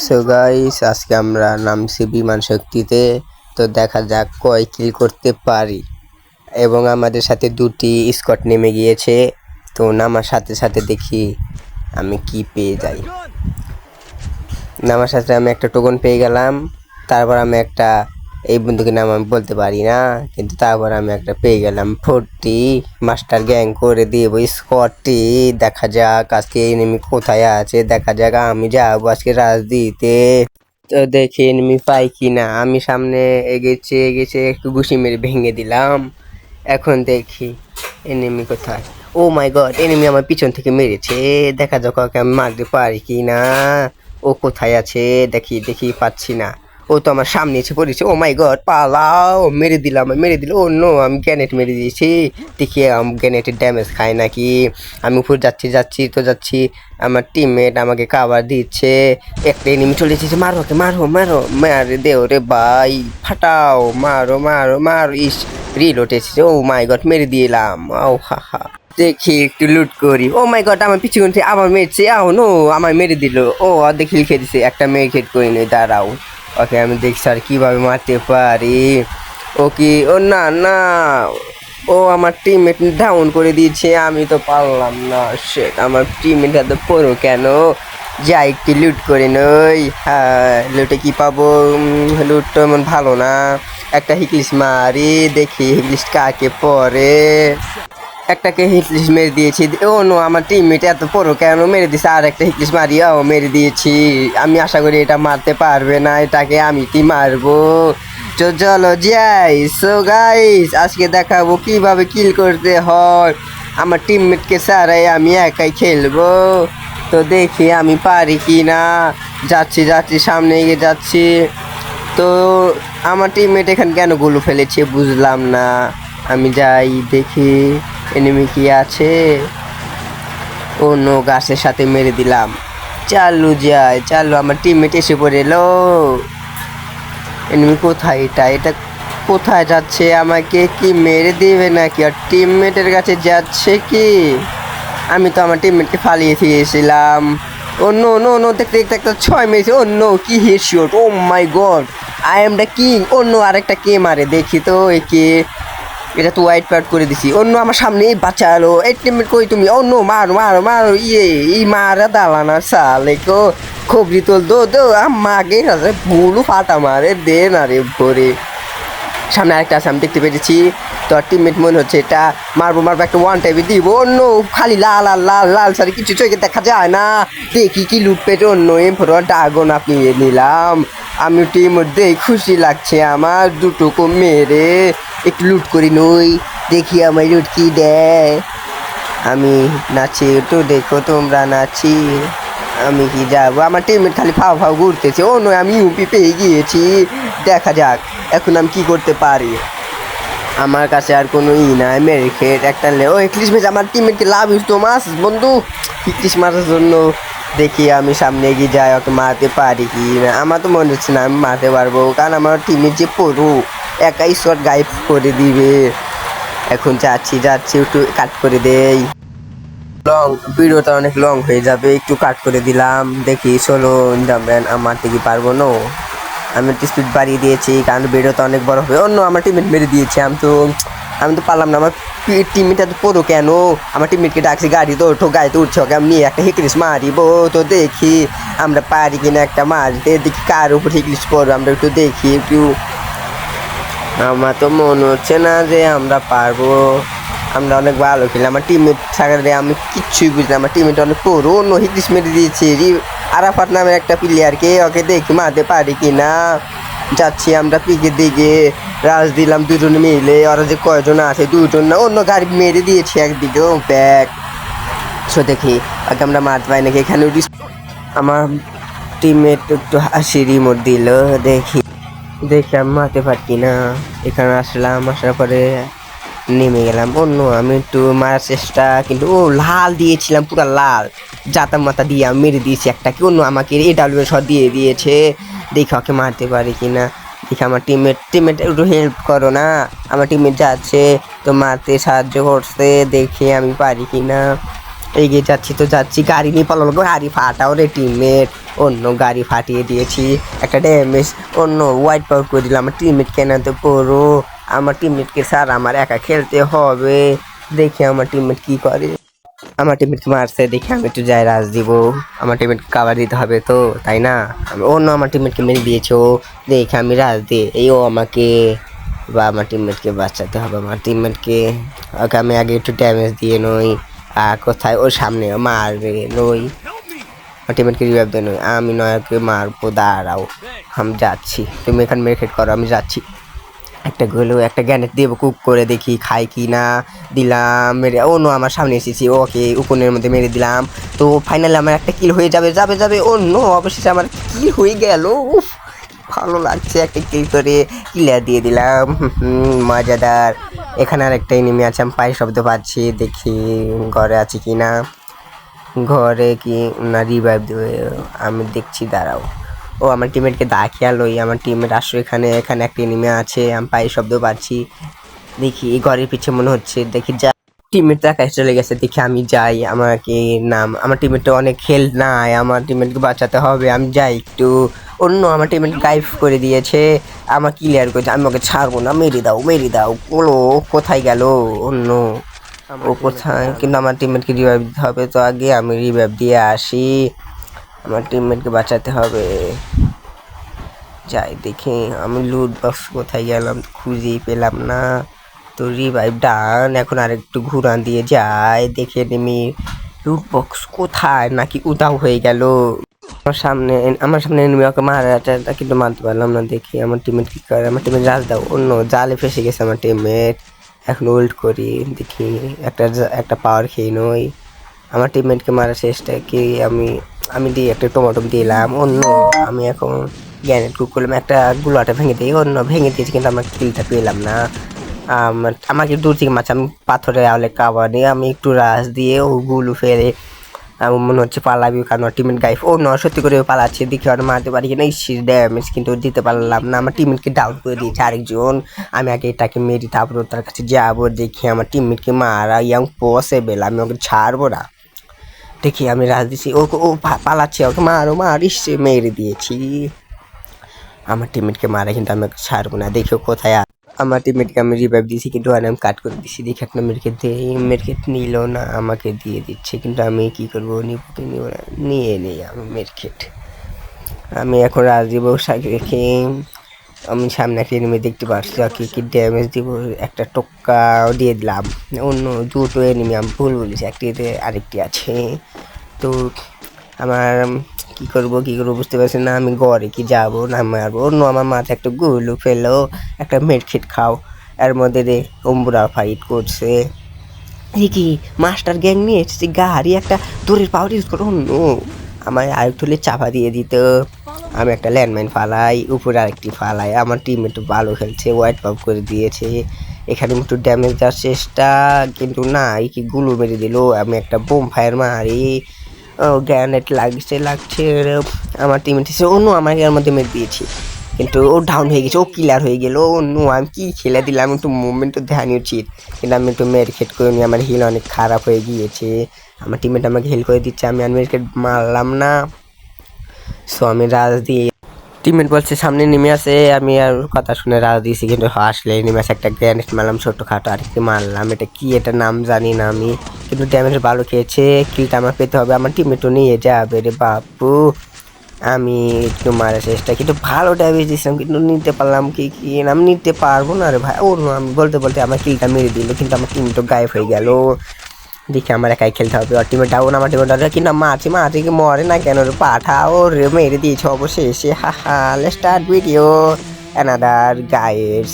So guys, আজকে আমরা নামছি বিমান শক্তিতে। তো দেখা যাক কয় কিল করতে পারি। এবং আমাদের সাথে দুটি স্কট নেমে গিয়েছে। তো নামার সাথে সাথে দেখি আমি কি পেয়ে যাই। নামার সাথে আমি একটা টোকন পেয়ে গেলাম। তারপর আমি একটা এই বন্ধুকে নাম আমি বলতে পারি না, কিন্তু তারপর আমি একটা পেয়ে গেলাম 40 মাস্টার গ্যাং করে দিব স্কটটি। দেখা যাক আজকে এনিমি কোথায় আছে। দেখা যাক, আমি যাবো আজকে রাজদিতে। তো দেখি এনিমি পাই কিনা। আমি সামনে এগেছে একটু ঘুষি মেরে ভেঙে দিলাম। এখন দেখি এনিমি কোথায়। ও মাই গড, এনিমি আমার পিছন থেকে মেরেছে। দেখা যাক ওকে আমি মারতে পারি কি না। ও কোথায় আছে দেখি পাচ্ছি না। ও তো আমার সামনে এসে পড়েছে। ও মাই গড, পালাও। মেরে দিল। ও নো, আমি গ্যানেট মেরে দিয়েছি। দেখি গ্যানেটের ড্যামেজ খায় নাকি। আমি উপর যাচ্ছি। আমার টিমমেট আমাকে কাভার দিচ্ছে। একটা এনিমি চলে এসেছে। মারো ওকে, মারো মারে দেও রে ভাই, ফাটাও। মারো। ইস, রিলোড এসেছে। ও মাই গড, মেরে দিলাম। ও হা। দেখি একটু লুট করি। ও মাই গড, আমার পিছু আবার মেরেছে। নো, আমার মেরে দিল। ও অর্ধেক হিল খেয়ে দিছে। একটা মেয়ে খেট করে নি, দাঁড়াও। ওকে আমি দেখছি আর কিভাবে মারতে পারি। ও কি, ও না, ও আমার টিমমেট ডাউন করে দিয়েছে। আমি তো পারলাম না। শিট, আমার টিমমেট এত পড়ো কেন। যাই একটু লুট করে নই। হ্যাঁ, লুটে কি পাবো। লুট তো এমন ভালো না। একটা হিকলিস মারি, দেখি হিকলিস কাকে পরে। একটাকে হিটলিস মেরে দিয়েছি। ও নো, আমার টিমমেট এত পড়ো কেন মেরে দিয়েছে। আর একটা হিটলিস মারিয়াও মেরে দিয়েছি। আমি আশা করি এটা মারতে পারবে না। এটাকে আমি কি মারবো। তো চলো যাই। সো গাইস, আজকে দেখাবো কিভাবে কিল করতে হয়। আমার টিমমেটকে ছাড়াই আমি একাই খেলবো। তো দেখি আমি পারি কি না। যাচ্ছি সামনে এগিয়ে যাচ্ছি। তো আমার টিমমেট এখানে কেন গুলো ফেলেছে বুঝলাম না। আমি যাই দেখি এনিমি কি আছে। ও নো, গাছের সাথে মেরে দিলাম। চালু আমার টিমমেট এসে পড়ে এলো। এনিমি কোথায়। এটা কোথায় যাচ্ছে। আমাকে কি মেরে দিবে নাকি। আর টিমমেটের কাছে যাচ্ছে কি। আমি তো আমার টিমমেটকে ফালিয়ে দিয়েছিলাম। ও নো, দেখতে একটা 6 মেরেছে। ও নো, কি headshot. Oh my god, I am the king. অন্য আরেকটা কে মারে দেখি তো। কে এটা তো হোয়াইট প্যাড করে দিছি। অন্য আমার সামনে বাঁচালো। এই টিমমেট কই তুমি। অন্য মারো ই মারা দালানা সালে কো। খবরি তোল দো আমাকে ভুলু ফাটা মারে দে না রে ভরে। সামনে আরেকটা আছে, আমি দেখতে পেরেছি। তো টিমমেট মনে হচ্ছে এটা মারবো একটা ওয়ান টাইপে দিব। অন্য খালি লাল সারি, কিছু চোখে দেখা যায় না। দেখি কি লুট পেটে। অন্য এমফোর ড্রাগন আপনি নিলাম। আমি টিম মধ্যে খুশি লাগছে আমার। দুটোকে মেরে একটু লুট করি নই। দেখি আমার লুট কি দেয়। আমি নাচি, একটু দেখো তোমরা নাচি। আমি কি যাবো। আমার টিমমেট খালি ফাও ঘুরতেছে। ও নয়, আমি ইউপি পেয়ে গিয়েছি। দেখা যাক এখন আমি কি করতে পারি। আমার কাছে আর কোনো নাই। মেরে খেট একটা ও একলিশ মেজ। আমার টিমমেটকে লাভ ইউজ তো মাস বন্ধু। একলিশ মারার জন্য দেখি আমি সামনে এগিয়ে যাই। ওকে মারতে পারি কি না। আমার তো মনে হচ্ছে না আমি মারতে পারবো, কারণ আমার টিমের যে পড়ু একাই শট গাইড করে দিবে। এখন যাচ্ছি একটু কাট করে দেই। ভিডিওটা অনেক লং হয়ে যাবে, একটু কাট করে দিলাম। দেখি ষোলো যাবেন, আমার থেকে পারবো না। আমি একটু স্পিড বাড়িয়ে দিয়েছি কারণ ভিডিওটা অনেক বড় হবে। অন্য আমার টিমমেট মেরে দিয়েছে। আমি তো পারলাম না। আমার টিমমেটটা তো পড়ো কেন। আমার টিমমেটকে ডাকছি, গাড়ি তো ওঠো, গাড়িতে উঠছে। ওকে আমি একটা হিকলিশ মারিব। তো দেখি আমরা পারি কিনা একটা মারতে। দেখি কার উপর হিকলিশ পড়বো। আমরা একটু দেখি একটু। আমার তো মনে হচ্ছে না যে আমরা পারবো। আমরা অনেক ভালো খেলি। আমার টিমমেট থাকলে আমি কিচ্ছুই বুঝলাম। আমার টিমমেট অনেক পুরো অন্য হিকলিশ মেরে দিয়েছি। আরাফাত নামের একটা প্লেয়ারকে। ওকে দেখি মারতে পারি কি না। যাচ্ছি আমরা পিকের দিকে। রাজ দিলাম দুজনে মিলে। ওরা যে কয়জন আছে, দুজন না, অন্য গাড়ি মেরে দিয়েছি একদিকেও ব্যাগ। সো দেখি ওকে আমরা মারতে পাই নাকি। এখানে আমার টিমমেট একটু হাসির ইমোট দিল। দেখি আমি মারতে পারি না। এখানে আসার পরে নেমে গেলাম। অন্য আমি একটু মারার চেষ্টা, কিন্তু ও লাল দিয়েছিলাম, পুরো লাল জাতা মাথা দিয়ে আমি মেরে দিয়েছি একটা কি। অন্য আমাকে AW শট দিয়ে দিয়েছে। দেখি ওকে মারতে পারি কি না। দেখি আমার টিমমেট একটু হেল্প করো না। আমার টিমমেট যাচ্ছে তো মারতে সাহায্য করছে। দেখি আমি পারি কি না। এগিয়ে যাচ্ছি তো যাচ্ছি, গাড়ি নিয়ে পালালো, গাড়ি ফাটাও রে টিমমেট। অন্য গাড়ি ফাটিয়ে দিয়েছি, একটা ড্যামেজ অন্য হোয়াইট পাউট করে দিলাম। আমার টিমমেট কেন তো করো, আমার টিমমেটকে স্যার আমার একা খেলতে হবে। দেখি আমার টিমমেট কি করে। আমার টিমমেটকে মারছে, দেখি আমি একটু যাই রাজ দিব। আমার টিমমেটকে কাভার দিতে হবে তো, তাই না? অন্য আমার টিমমেটকে মেরে দিয়েছো, দেখি আমি রাজ দিয়ে এই ও আমাকে বা আমার টিমমেটকে বাঁচাতে হবে। আমার টিমমেটকে ওকে আমি আগে একটু ড্যামেজ দিয়ে নই, আর কোথায় ওর সামনে মারবে নই, আমার টিমমেটকে রিভাইভ দিয়ে নই, আমি নয়কে মারবো। দাঁড়াও, আমি যাচ্ছি, তুমি এখানে মেরে করো, আমি যাচ্ছি। একটা গুলো একটা গ্যানেট দেবো, কুক করে দেখি খাই কি না। দিলাম মেরে, ও নো আমার সামনে এসেছি, ওকে উকুনের মধ্যে মেরে দিলাম। তো ফাইনালি আমার একটা কিল হয়ে যাবে যাবে যাবে। ও নো, অবশেষে আমার কিল হয়ে গেল। উফ, ভালো লাগছে, একটা কিল করে ক্লিয়ার দিয়ে দিলাম। মজাদার। এখানে আর একটা এনিমি আছে, আমি পায়ে শব্দ পাচ্ছি, দেখি ঘরে আছে কি না। ঘরে কি না, রিভাইভ দেবে, আমি দেখছি, দাঁড়াও। ও আমার টিমমেটকে দেখিয়ালই, আমার টিমমেট আসো এখানে, এখানে একটা এনিমি আছে, আমি পায়ে শব্দ পাচ্ছি। দেখি এই ঘরের পিছে মনে হচ্ছে, দেখি যা টিমমেট তো একাই চলে গেছে, দেখি আমি যাই। আমাকে নাম, আমার টিমমেটটা অনেক হেল্প নাই, আমার টিমমেটকে বাঁচাতে হবে, আমি যাই একটু। অন্য আমার টিমমেট গাইড করে দিয়েছে, আমার ক্লিয়ার করেছে, আমি ওকে ছাড়বো না, মেরে দাও মেরে দাও। বলো কোথায় গেল অন্য, ও কোথায়? কিন্তু আমার টিমমেটকে রিভাইভ দিতে হবে, তো আগে আমি রিভাইভ দিয়ে আসি, আমার টিমমেটকে বাঁচাতে হবে। যাই দেখি আমি লুট বক্স কোথায় গেলাম, খুঁজেই পেলাম না। তো রিভাইভ ডান, এখন আর একটু ঘুরান দিয়ে যায়, দেখে নেমি লুট বক্স কোথায়, নাকি উধাও হয়ে গেল। আমার সামনে এনিমি, ওকে মারা যাচ্ছে কিন্তু মারতে পারলাম না। দেখি আমার টিমমেট কি করে, আমার টিমমেট জাল দাও, অন্য জালে ফেসে গেছে আমার টিমমেট। এখন উল্ট করি, দেখি একটা পাওয়ার খেয়ে নই। আমার টিমমেটকে মারার চেষ্টা কি, আমি আমি দিয়ে একটা টমেটো দিলাম। অন্য আমি এখন গ্যানেট কুক করলাম, একটা গুলাটা ভেঙে দিই, অন্য ভেঙে দিয়েছি কিন্তু আমার কিলটা পেলাম না। আমাকে দূর থেকে মাছ, আমি পাথরে আলে কাবার নিয়ে আমি একটু রাশ দিয়ে ও গুলো ফেলে আমার মনে হচ্ছে পালাবি, কারণ টিমের গাইফ ও ন সত্যি করে পালাচ্ছে, দেখি আর মারতে পারি কিনা। ড্যামেজ কিন্তু দিতে পারলাম না, আমার টিমমেটকে ডাউন করে দিয়েছে আরেকজন। আমি আগে এটাকে মেরে তারপর তার কাছে যাবো, দেখি আমার টিমমেটকে মারা ইয়াং পসিবল, আমি ওকে ছাড়বো না। দেখি আমি রাজ দিছি, ও ও পালাচ্ছে, ওকে মারো মার, ইসে মেরে দিয়েছি। আমার টিমমেটকে মারা কিন্তু আমি ওকে ছাড়বো না, দেখি কোথায়। আমার টিমমেটকে আমি রিভাইভ দিয়েছি, কিন্তু আমি কাট করে দিচ্ছি, দেখি একটা মেরকেট দিয়ে মেরকেট নিল না, আমাকে দিয়ে দিচ্ছে, কিন্তু আমি কি করবো, নিব কি নিব না, নিয়ে নেই আমি মেরকেট। আমি এখন রাজীব রেখে আমি সামনে একটা এনিমি দেখতে পাচ্ছি, ওকে কি ড্যামেজ দিব, একটা টোক্কা দিয়ে দিলাম। অন্য দুটো এনিমি আমি ভুল বলেছি, একটিতে আরেকটি আছে। তো আমার কি করবো বুঝতে পারছি না, আমি ঘরে কি যাবো না মারবো। অন্য আমার মাথায় একটা গুলু ফেলো, একটা মেডখিট খাও, এর মধ্যে রে অম্বুরা ফাইট করছে। এই কি মাস্টার গ্যাং নিয়ে এসেছি, গাড়ি একটা দূরের পাওয়ার ইউজ করো। অন্য আমার আরেক তুলে চাপা দিয়ে দিত, আমি একটা ল্যান্ডমাইন ফালাই, উপরে আরেকটি ফালাই। আমার টিম একটু ভালো খেলছে, হোয়াইট পাপ করে দিয়েছে। এখানে একটু ড্যামেজ দেওয়ার চেষ্টা, কিন্তু না, এই কি গুলো মেরে দিল। আমি একটা বোম ফায়ার মারি, ও গ্যানেট লাগছে। আমার টিমমেট এসে অন্য আমাকে এর মধ্যে মেরে দিয়েছি, কিন্তু ও ডাউন হয়ে গেছে, ও কিলার হয়ে গেল। অন্য আমি কি খেলে দিলাম, একটু মুভমেন্ট তো ধ্যান উচিত, কিন্তু আমি একটু মেরকেট করে নিই, আমার হিল অনেক খারাপ হয়ে গিয়েছে। আমার টিমমেট আমাকে হেল করে দিচ্ছে, আমি আর মেরকেট মারলাম না। সো আমি রাজ দিয়ে, টিমমেট বলছে সামনে নেমে আসে, আমি আর কথা শুনে রাজ দিয়েছি, কিন্তু আসলে নেমে আসে, একটা গ্র্যানেড মারলাম ছোট্টখাটো, আরেকটি মারলাম, এটা কি, এটা নাম জানি না আমি, কিন্তু ড্যামেজ ভালো খেয়েছে। কিলটা আমার পেতে হবে, আমার টিমমেটও নিয়ে যাবে রে বাপু। আমি একটু মারার চেষ্টা, কিন্তু ভালো ড্যামেজ দিয়েছিলাম, কিন্তু নিতে পারলাম কি আমি নিতে পারবো না রে ভাই। ও আমি বলতে বলতে আমার কিলটা মেরে দিল, কিন্তু আমার টিমটা গায়েব হয়ে গেল। দেখি আমার একাই খেলতে হবে, আর টিমে ডাউন, আমার টিমে ডাউন, কিন্তু মাছি কি মরে না কেন রে, পাঠাও রে, মেরে দিয়েছে অবশেষে। হা হা, let's start video another guys.